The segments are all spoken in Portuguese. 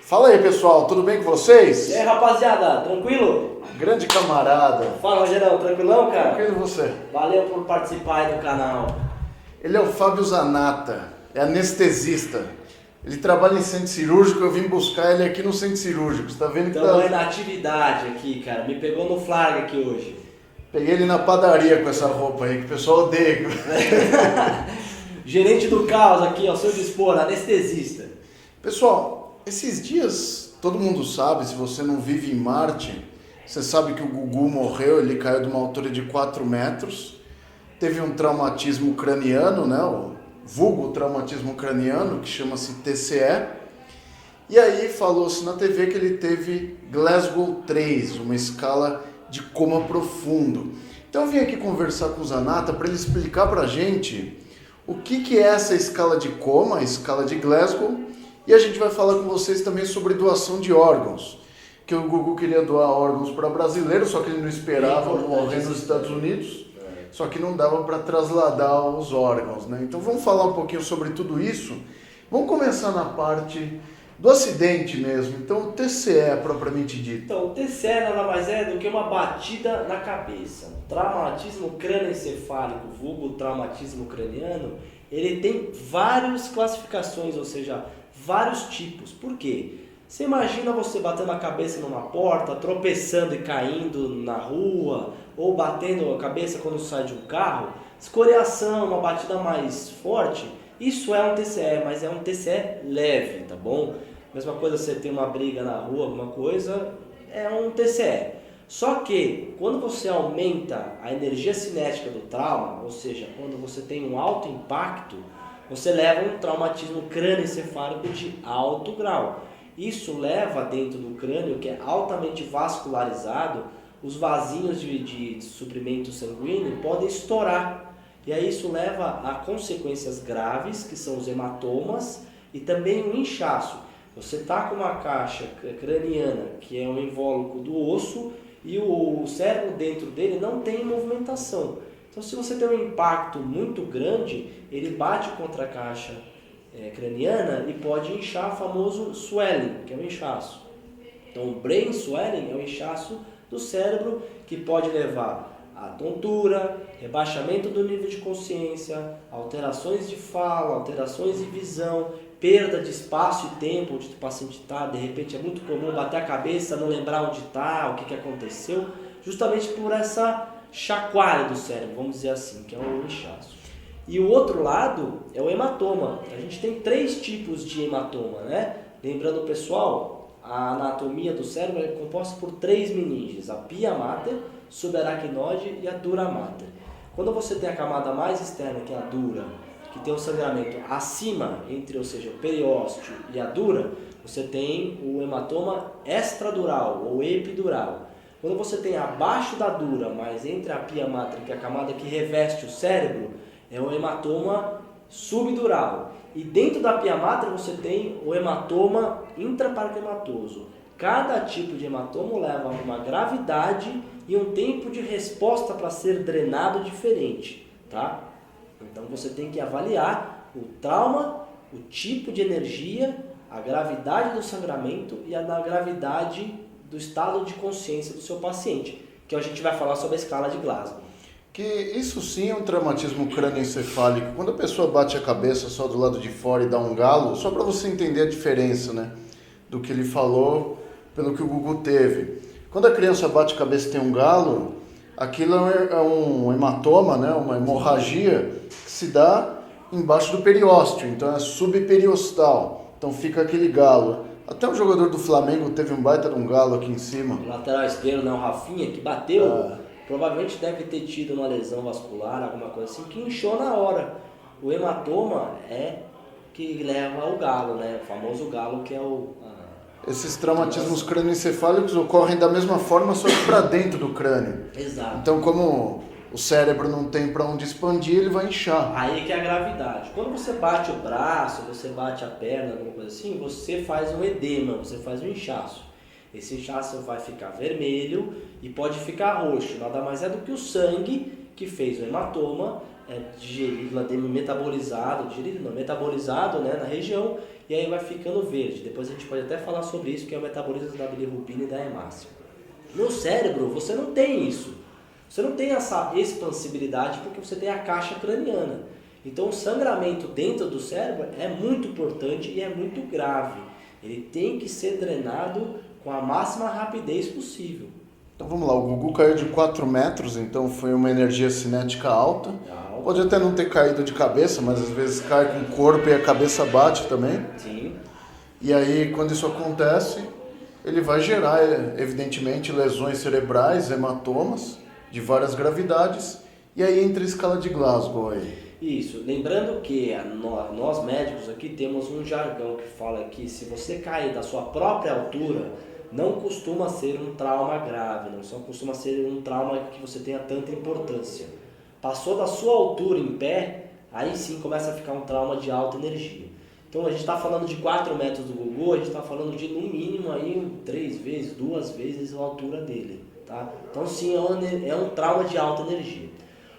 Fala aí, pessoal, tudo bem com vocês? E aí, rapaziada, tranquilo? Grande camarada. Fala, Rogerão, tranquilão, cara? Tranquilo você? Valeu por participar aí do canal. Ele é o Fábio Zanata, é anestesista. Ele trabalha em centro cirúrgico, eu vim buscar ele aqui no centro cirúrgico. Você tá vendo que Estamos aí na atividade aqui, cara. Me pegou no flagra aqui hoje. Peguei ele na padaria com essa roupa aí, que o pessoal odeia. Gerente do caos aqui, ao seu dispor, anestesista. Pessoal, esses dias, todo mundo sabe, se você não vive em Marte, você sabe que o Gugu morreu, ele caiu de uma altura de 4 metros, teve um traumatismo craniano, né, o vulgo traumatismo craniano, que chama-se TCE, e aí falou-se na TV que ele teve Glasgow 3, uma escala de coma profundo. Então eu vim aqui conversar com o Zanata para ele explicar pra gente o que é essa escala de coma, a escala de Glasgow, e a gente vai falar com vocês também sobre doação de órgãos, que o Gugu queria doar órgãos para brasileiros, só que ele não esperava morrer nos Estados Unidos, só que não dava para trasladar os órgãos, né? Então vamos falar um pouquinho sobre tudo isso. Vamos começar na parte do acidente mesmo. Então o TCE propriamente dito. Então, o TCE nada mais é do que uma batida na cabeça. O traumatismo crânioencefálico, vulgo traumatismo craniano, ele tem várias classificações, ou seja, vários tipos. Por quê? Você imagina você batendo a cabeça numa porta, tropeçando e caindo na rua, ou batendo a cabeça quando sai de um carro, escoriação, uma batida mais forte, isso é um TCE, mas é um TCE leve, tá bom? Mesma coisa você tem uma briga na rua, alguma coisa, é um TCE. Só que quando você aumenta a energia cinética do trauma, ou seja, quando você tem um alto impacto, você leva um traumatismo crânioencefálico de alto grau. Isso leva dentro do crânio, que é altamente vascularizado, os vasinhos de suprimento sanguíneo podem estourar. E aí isso leva a consequências graves, que são os hematomas e também o inchaço. Você está com uma caixa craniana, que é o invólucro do osso, e o cérebro dentro dele não tem movimentação. Então, se você tem um impacto muito grande, ele bate contra a caixa craniana e pode inchar o famoso swelling, que é o inchaço. Então, o brain swelling é o inchaço do cérebro, que pode levar a tontura, rebaixamento do nível de consciência, alterações de fala, alterações de visão, perda de espaço e tempo onde o paciente está. De repente é muito comum bater a cabeça, não lembrar onde está, o que aconteceu, justamente por essa chacoalha do cérebro, vamos dizer assim, que é o inchaço. E o outro lado é o hematoma. A gente tem 3 tipos de hematoma, né? Lembrando, pessoal, a anatomia do cérebro é composta por 3 meninges, a pia mater, subaracnoide e a dura mater. Quando você tem a camada mais externa, que é a dura, que tem o sangramento acima, ou seja, o periósteo e a dura, você tem o hematoma extradural ou epidural. Quando você tem abaixo da dura, mas entre a pia mater, que é a camada que reveste o cérebro, é o hematoma subdural. E dentro da pia mater você tem o hematoma intraparenquimatoso. Cada tipo de hematoma leva a uma gravidade e um tempo de resposta para ser drenado diferente, tá? Então você tem que avaliar o trauma, o tipo de energia, a gravidade do sangramento e a gravidade do estado de consciência do seu paciente, que a gente vai falar sobre a escala de Glasgow. Que isso sim é um traumatismo crânioencefálico. Quando a pessoa bate a cabeça só do lado de fora e dá um galo, só para você entender a diferença, né, do que ele falou pelo que o Gugu teve. Quando a criança bate a cabeça e tem um galo, aquilo é um hematoma, né, uma hemorragia que se dá embaixo do periósteo, então é subperiostal, então fica aquele galo. Até o jogador do Flamengo teve um baita de um galo aqui em cima. O lateral esquerdo, né, o Rafinha, que bateu, provavelmente deve ter tido uma lesão vascular, alguma coisa assim, que inchou na hora. O hematoma é que leva ao galo, né, o famoso galo, que é o... Esses traumatismos crânioencefálicos ocorrem da mesma forma, só que para dentro do crânio. Exato. Então, como o cérebro não tem para onde expandir, ele vai inchar. Aí que é a gravidade. Quando você bate o braço, você bate a perna, alguma coisa assim, você faz um edema, você faz um inchaço. Esse inchaço vai ficar vermelho e pode ficar roxo. Nada mais é do que o sangue que fez o hematoma metabolizado, né, na região, e aí vai ficando verde. Depois a gente pode até falar sobre isso, que é o metabolismo da bilirrubina e da hemácia. No cérebro, você não tem isso. Você não tem essa expansibilidade porque você tem a caixa craniana. Então o sangramento dentro do cérebro é muito importante e é muito grave. Ele tem que ser drenado com a máxima rapidez possível. Então vamos lá, o Gugu caiu de 4 metros, então foi uma energia cinética alta. Pode até não ter caído de cabeça, mas às vezes cai com o corpo e a cabeça bate também. Sim. E aí, quando isso acontece, ele vai gerar, evidentemente, lesões cerebrais, hematomas de várias gravidades. E aí entra a escala de Glasgow aí. Isso, lembrando que nós médicos aqui temos um jargão que fala que se você cair da sua própria altura, não costuma ser um trauma grave, não só costuma ser um trauma que você tenha tanta importância. Passou da sua altura em pé, aí sim começa a ficar um trauma de alta energia. Então a gente está falando de 4 metros do Gugu, a gente está falando de no mínimo aí 3 vezes, 2 vezes a altura dele. Tá? Então sim, é um trauma de alta energia.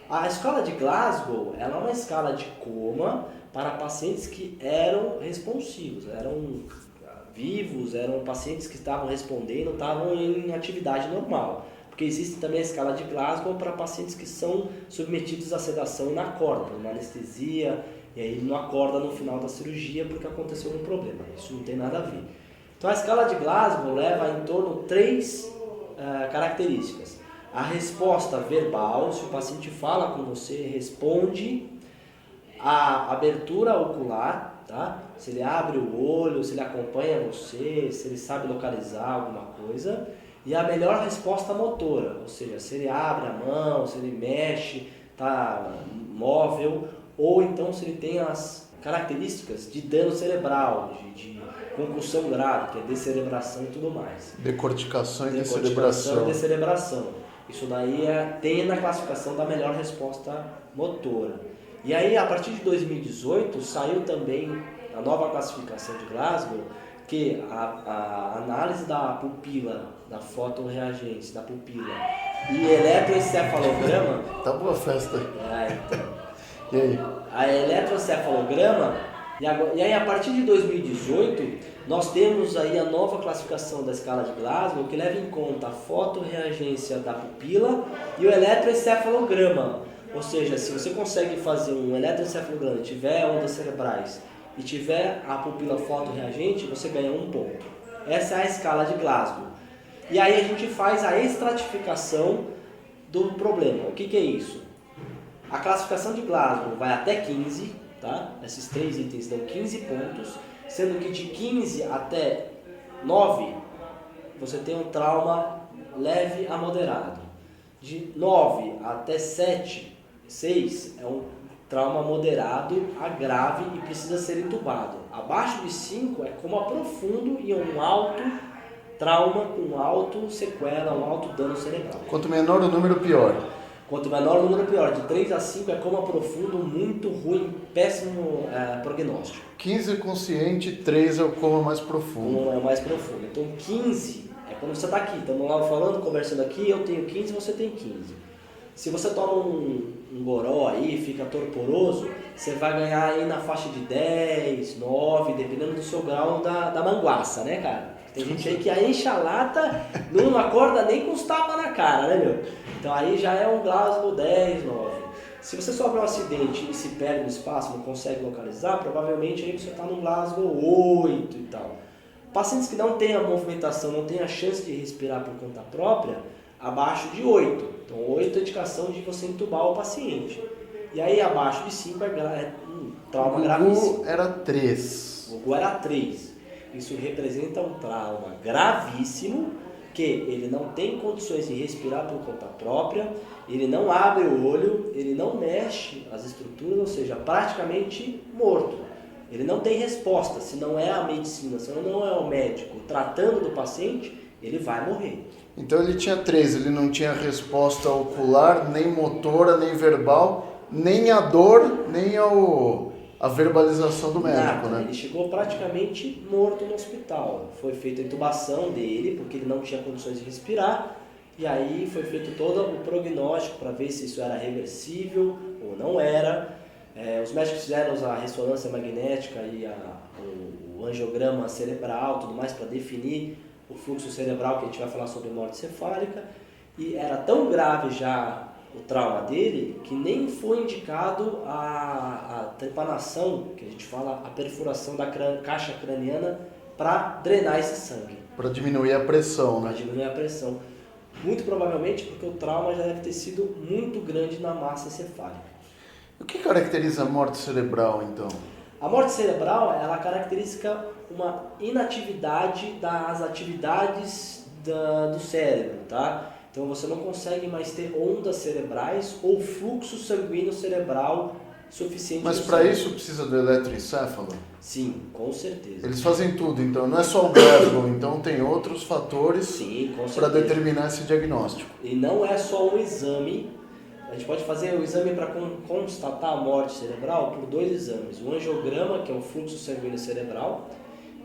A escala de Glasgow ela é uma escala de coma para pacientes que eram responsivos, eram vivos, eram pacientes que estavam respondendo, estavam em atividade normal. Porque existe também a escala de Glasgow para pacientes que são submetidos à sedação e não acordam, uma anestesia, e aí ele não acorda no final da cirurgia porque aconteceu um problema. Isso não tem nada a ver. Então a escala de Glasgow leva em torno de 3 características. A resposta verbal, se o paciente fala com você, responde. A abertura ocular, tá? Se ele abre o olho, se ele acompanha você, se ele sabe localizar alguma coisa. E a melhor resposta motora, ou seja, se ele abre a mão, se ele mexe, tá móvel, ou então se ele tem as características de dano cerebral, de concussão grave, que é descerebração e tudo mais. Decorticação e Decorticação e descerebração. Isso daí tem na classificação da melhor resposta motora. E aí, a partir de 2018, saiu também a nova classificação de Glasgow, que a análise da pupila, da fotorreagência da pupila e eletroencefalograma... Tá boa a festa. Então. E aí? A eletroencefalograma, e aí a partir de 2018, nós temos aí a nova classificação da escala de Glasgow, que leva em conta a fotorreagência da pupila e o eletroencefalograma. Ou seja, se você consegue fazer um eletroencefalograma e tiver ondas cerebrais e tiver a pupila fotorreagente, você ganha 1 ponto. Essa é a escala de Glasgow. E aí a gente faz a estratificação do problema. O que é isso? A classificação de Glasgow vai até 15, tá? Esses 3 itens dão 15 pontos, sendo que de 15 até 9 você tem um trauma leve a moderado. De 9 até 6 é um trauma moderado a grave e precisa ser entubado. Abaixo de 5 é como profundo e um alto trauma com alto sequela, um alto dano cerebral. Quanto menor o número, pior. Quanto menor o número, pior. De 3 a 5 é coma profundo, muito ruim, péssimo prognóstico. 15 é consciente, 3 é o coma mais profundo. 1 é o mais profundo. Então 15 é quando você está aqui, estamos lá falando, conversando aqui, eu tenho 15, você tem 15. Se você toma um goró aí, fica torporoso, você vai ganhar aí na faixa de 10, 9, dependendo do seu grau da manguaça, né, cara? Tem gente aí que enche a lata, não acorda nem com os tapas na cara, né, meu? Então aí já é um Glasgow 10, 9. Se você sofre um acidente e se perde no espaço, não consegue localizar, provavelmente aí você está num Glasgow 8 e tal. Pacientes que não têm a movimentação, não têm a chance de respirar por conta própria, abaixo de 8. Então 8 é indicação de você entubar o paciente. E aí abaixo de 5 é trauma gravíssimo. O Gugu era 3. O Gugu era 3. Isso representa um trauma gravíssimo, que ele não tem condições de respirar por conta própria, ele não abre o olho, ele não mexe as estruturas, ou seja, praticamente morto. Ele não tem resposta, se não é a medicina, se não é o médico tratando do paciente, ele vai morrer. Então ele tinha 3, ele não tinha resposta ocular, nem motora, nem verbal, nem a dor, nem a verbalização do médico, né? Ele chegou praticamente morto no hospital. Foi feita a intubação dele, porque ele não tinha condições de respirar. E aí foi feito todo o prognóstico para ver se isso era reversível, ou não era. Os médicos fizeram a ressonância magnética e o angiograma cerebral, tudo mais, para definir o fluxo cerebral, que a gente vai falar sobre morte cefálica, e era tão grave já o trauma dele que nem foi indicado a trepanação, que a gente fala, a perfuração da caixa craniana para drenar esse sangue. Para diminuir a pressão, né? Para diminuir a pressão. Muito provavelmente porque o trauma já deve ter sido muito grande na massa encefálica. O que caracteriza a morte cerebral, então? A morte cerebral, ela caracteriza uma inatividade das atividades do cérebro, tá? Então você não consegue mais ter ondas cerebrais ou fluxo sanguíneo cerebral suficiente. Mas para isso precisa do eletroencefalo? Sim, com certeza. Eles fazem tudo, então não é só o Glasgow, então tem outros fatores para determinar esse diagnóstico. E não é só um exame. A gente pode fazer o exame para constatar a morte cerebral por 2 exames. O angiograma, que é o fluxo sanguíneo cerebral,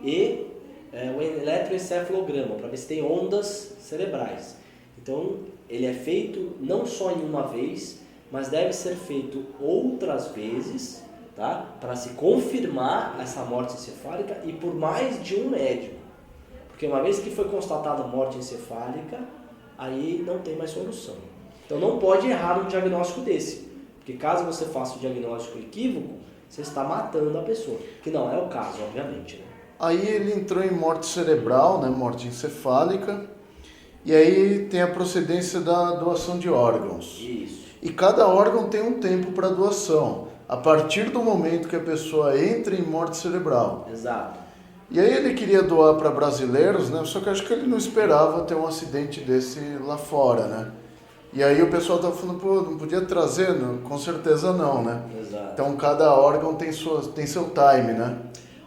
e o eletroencefalograma, para ver se tem ondas cerebrais. Então, ele é feito não só em uma vez, mas deve ser feito outras vezes, tá? Para se confirmar essa morte encefálica e por mais de um médico. Porque uma vez que foi constatada a morte encefálica, aí não tem mais solução. Então não pode errar um diagnóstico desse, porque caso você faça um diagnóstico equívoco, você está matando a pessoa, que não é o caso, obviamente, né? Aí ele entrou em morte cerebral, né, morte encefálica, e aí tem a procedência da doação de órgãos. Isso. E cada órgão tem um tempo para doação, a partir do momento que a pessoa entra em morte cerebral. Exato. E aí ele queria doar para brasileiros, né, só que acho que ele não esperava ter um acidente desse lá fora, né? E aí o pessoal estava falando, pô, não podia trazer? Não, com certeza não, né? Exato. Então cada órgão tem seu time, né?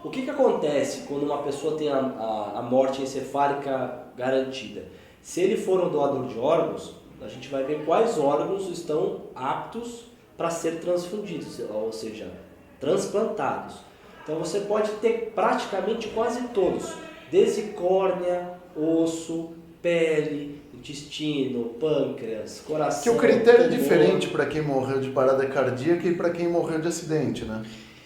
O que acontece quando uma pessoa tem a morte encefálica garantida? Se ele for um doador de órgãos, a gente vai ver quais órgãos estão aptos para ser transfundidos, ou seja, transplantados. Então você pode ter praticamente quase todos, desde córnea, osso, pele, intestino, pâncreas, coração. Que o critério é pulmão. diferente para quem morreu de parada cardíaca e para quem morreu de acidente, né?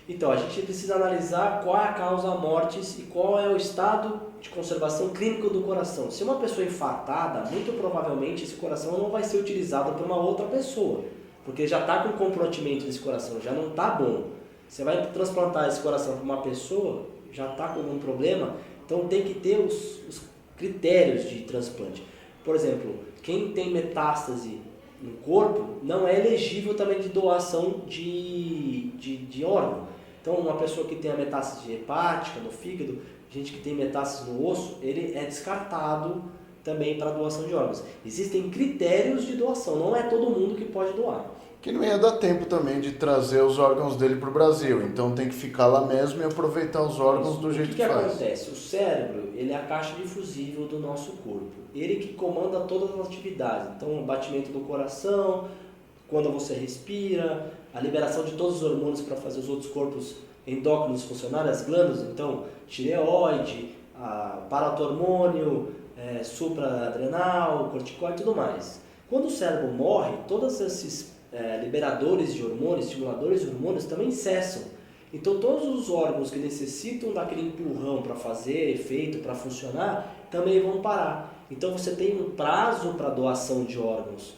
Então, a gente precisa analisar qual é a causa da morte e qual é o estado de conservação clínico do coração. Se uma pessoa infartada, muito provavelmente esse coração não vai ser utilizado por uma outra pessoa, porque já está com comprometimento desse coração, já não está bom. Você vai transplantar esse coração para uma pessoa, já está com algum problema, então tem que ter os critérios de transplante. Por exemplo, quem tem metástase no corpo não é elegível também de doação de órgão. Então, uma pessoa que tem a metástase hepática no fígado, gente que tem metástase no osso, ele é descartado também para doação de órgãos. Existem critérios de doação, não é todo mundo que pode doar. Que não ia dar tempo também de trazer os órgãos dele para o Brasil, então tem que ficar lá mesmo e aproveitar os órgãos do jeito que faz. O que acontece? O cérebro, ele é a caixa difusível do nosso corpo. Ele que comanda todas as atividades. Então, o batimento do coração, quando você respira, a liberação de todos os hormônios para fazer os outros corpos endócrinos funcionarem, as glândulas, então, tireoide, paratormônio, supraadrenal, corticóide e tudo mais. Quando o cérebro morre, todos esses liberadores de hormônios, estimuladores de hormônios também cessam. Então todos os órgãos que necessitam daquele empurrão para fazer efeito, para funcionar, também vão parar. Então você tem um prazo para doação de órgãos.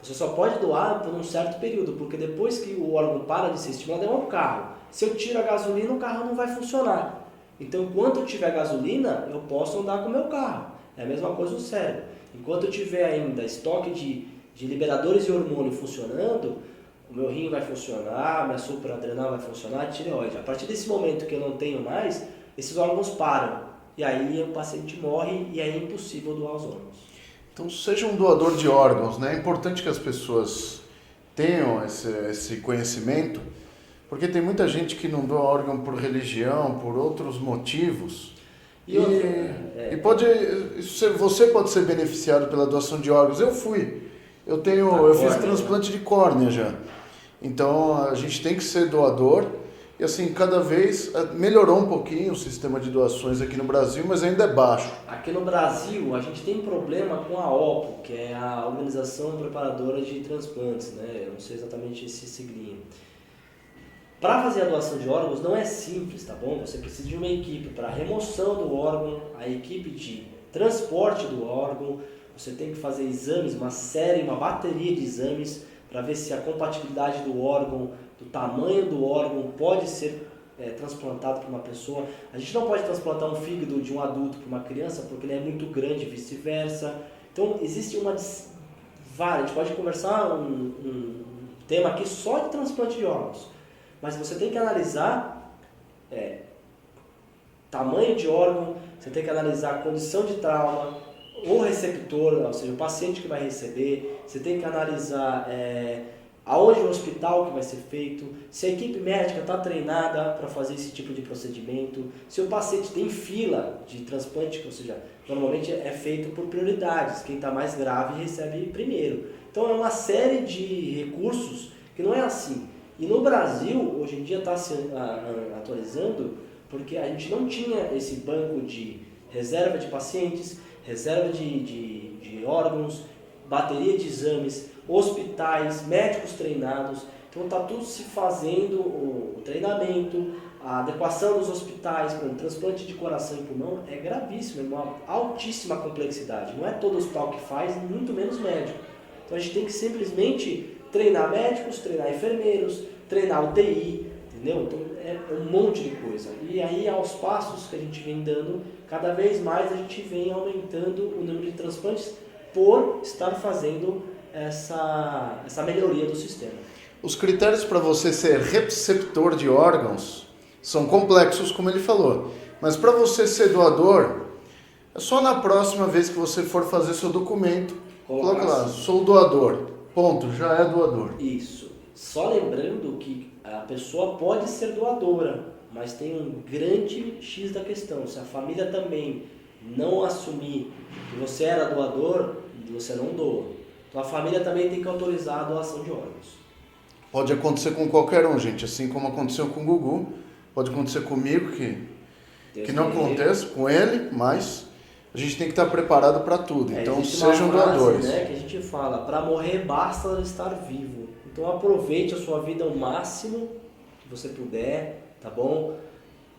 Você só pode doar por um certo período, porque depois que o órgão para de ser estimulado, é um carro. Se eu tiro a gasolina, o carro não vai funcionar. Então enquanto eu tiver gasolina, eu posso andar com o meu carro. É a mesma coisa no cérebro. Enquanto eu tiver ainda estoque de liberadores de hormônio funcionando, o meu rim vai funcionar, minha supraadrenal vai funcionar, a tireoide. A partir desse momento que eu não tenho mais, esses órgãos param. E aí o paciente morre e é impossível doar os órgãos. Então seja um doador de órgãos, né? É importante que as pessoas tenham esse conhecimento, porque tem muita gente que não doa órgão por religião, por outros motivos. Você pode ser beneficiado pela doação de órgãos. Eu fiz transplante de córnea já. Então a gente tem que ser doador E assim, cada vez melhorou um pouquinho o sistema de doações aqui no Brasil, mas ainda é baixo. Aqui no Brasil, a gente tem problema com a OPO, que é a Organização Preparadora de Transplantes, né? Eu não sei exatamente esse siglinho. Para fazer a doação de órgãos não é simples, tá bom? Você precisa de uma equipe para remoção do órgão, a equipe de transporte do órgão, você tem que fazer exames, uma bateria de exames, para ver se a compatibilidade do órgão, do tamanho do órgão, pode ser transplantado para uma pessoa. A gente não pode transplantar um fígado de um adulto para uma criança, porque ele é muito grande e vice-versa. Então, existe a gente pode conversar um tema aqui só de transplante de órgãos, mas você tem que analisar tamanho de órgão, você tem que analisar a condição de trauma, o receptor, ou seja, o paciente que vai receber, você tem que analisar aonde o hospital que vai ser feito, se a equipe médica está treinada para fazer esse tipo de procedimento, se o paciente tem fila de transplante, ou seja, normalmente é feito por prioridades, quem está mais grave recebe primeiro. Então é uma série de recursos que não é assim. E no Brasil, hoje em dia está se atualizando, porque a gente não tinha esse banco de reserva de pacientes, reserva de órgãos, bateria de exames, hospitais, médicos treinados. Então está tudo se fazendo, o treinamento, a adequação dos hospitais, para um transplante de coração e pulmão é gravíssimo, é uma altíssima complexidade. Não é todo hospital que faz, muito menos médico. Então a gente tem que simplesmente treinar médicos, treinar enfermeiros, treinar UTI, entendeu? Então é um monte de coisa. E aí, aos passos que a gente vem dando, cada vez mais a gente vem aumentando o número de transplantes por estar fazendo essa melhoria do sistema. Os critérios para você ser receptor de órgãos são complexos, como ele falou. Mas para você ser doador, é só na próxima vez que você for fazer seu documento, coloca lá, sou doador. Ponto, já é doador. Isso. Só lembrando que a pessoa pode ser doadora, mas tem um grande X da questão. Se a família também não assumir que você era doador, você não doa. Então a família também tem que autorizar a doação de órgãos. Pode acontecer com qualquer um, gente. Assim como aconteceu com o Gugu, pode acontecer comigo, que não aconteça com ele, mas a gente tem que estar preparado para tudo. Então sejam doadores. Né, que a gente fala, para morrer basta estar vivo. Então aproveite a sua vida ao máximo que você puder, tá bom?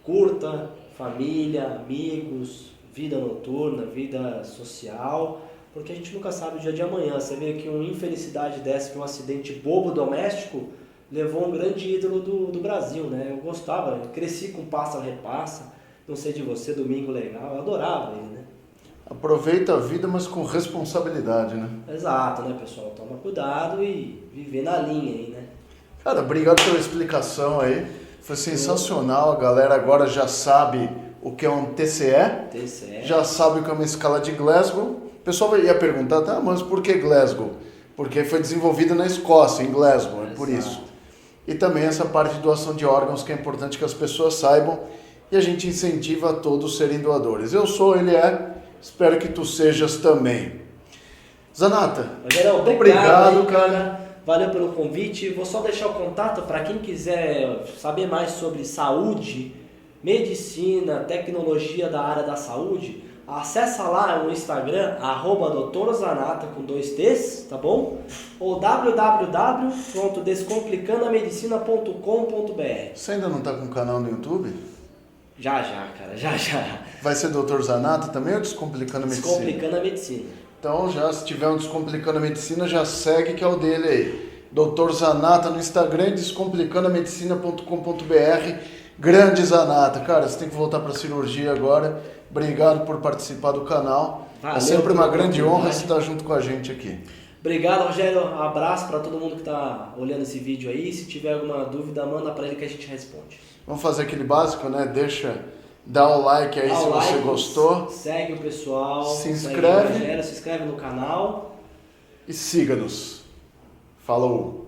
Curta, família, amigos, vida noturna, vida social, porque a gente nunca sabe o dia de amanhã. Você vê que uma infelicidade dessa, que um acidente bobo doméstico, levou um grande ídolo do Brasil, né? Eu gostava, eu cresci com Passa Repassa, não sei de você, Domingo Legal, eu adorava ele, né? Aproveita a vida, mas com responsabilidade, né? Exato, né, pessoal? Toma cuidado e viver na linha aí, né? Cara, obrigado pela explicação aí. Foi sensacional. A galera agora já sabe o que é um TCE. Já sabe o que é uma escala de Glasgow. O pessoal ia perguntar, tá, mas por que Glasgow? Porque foi desenvolvida na Escócia, em Glasgow, é por isso. E também essa parte de doação de órgãos, que é importante que as pessoas saibam. E a gente incentiva a todos a serem doadores. Eu sou, ele é. Espero que tu sejas também. Zanata, Rogério, obrigado, cara. Valeu pelo convite. Vou só deixar o contato para quem quiser saber mais sobre saúde, medicina, tecnologia da área da saúde. Acessa lá o Instagram, @doutorzanata com 2 T's, tá bom? Ou www.descomplicandoamedicina.com.br. você ainda não tá com um canal no YouTube? Já, cara, já. Vai ser Dr. Zanata também ou Descomplicando a Medicina? Descomplicando a Medicina. Então, já se tiver um Descomplicando a Medicina, já segue que é o dele aí. Dr. Zanata no Instagram, descomplicandoamedicina.com.br. Grande Zanata. Cara, você tem que voltar para cirurgia agora. Obrigado por participar do canal. Valeu, é sempre uma grande honra estar junto com a gente aqui. Obrigado, Rogério. Um abraço para todo mundo que está olhando esse vídeo aí. Se tiver alguma dúvida, manda para ele que a gente responde. Vamos fazer aquele básico, né? Dá o like aí se você gostou. Segue o pessoal. Se inscreve. Se inscreve no canal. E siga-nos. Falou!